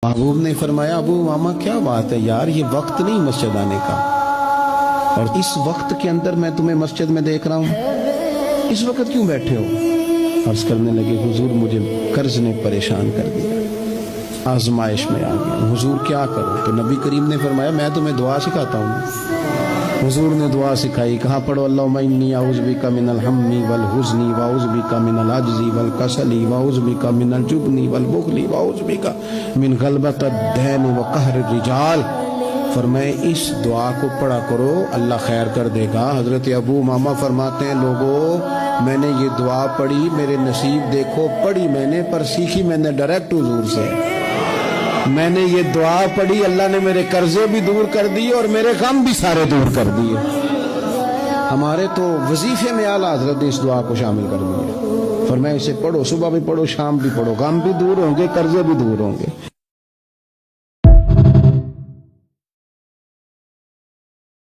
महबूब ने फरमाया, अबू मामा क्या बात है यार, ये वक्त नहीं मस्जिद आने का, और इस वक्त के अंदर मैं तुम्हें मस्जिद में देख रहा हूँ, इस वक्त क्यों बैठे हो? अर्ज करने लगे, हुजूर मुझे कर्ज ने परेशान कर दिया, आजमाइश में आ गया, हुजूर क्या करो? तो नबी करीम ने फरमाया, मैं तुम्हें दुआ सिखाता हूँ। हुजूर ने दुआ सिखाई, कहाँ पढ़ो, अल्लाहुम्मा इन्नी अऊज़ु बिका मिनल हम्मी वल हुज़्नी व अऊज़ु बिका मिनल अज्ज़ी वल कसली व अऊज़ु बिका मिनल जुब्नी वल बुख़्ली व अऊज़ु बिका मिन ग़लबतिद दैन व क़हरिर रिजाल। फरमाए इस दुआ को पढ़ा करो, अल्लाह खैर कर देगा। हज़रत अबू मामा फरमाते हैं, लोगों मैंने ये दुआ पढ़ी, मेरे नसीब देखो, पढ़ी मैंने पर सीखी मैंने डायरेक्ट हुजूर से। मैंने ये दुआ पढ़ी, अल्लाह ने मेरे कर्जे भी दूर कर दिए और मेरे गम भी सारे दूर कर दिए। हमारे तो वजीफे में आला हज़रत ने इस दुआ को शामिल कर दिया। फरमाया इसे पढ़ो, सुबह भी पढ़ो, शाम भी पढ़ो, गम भी दूर होंगे, कर्जे भी दूर होंगे।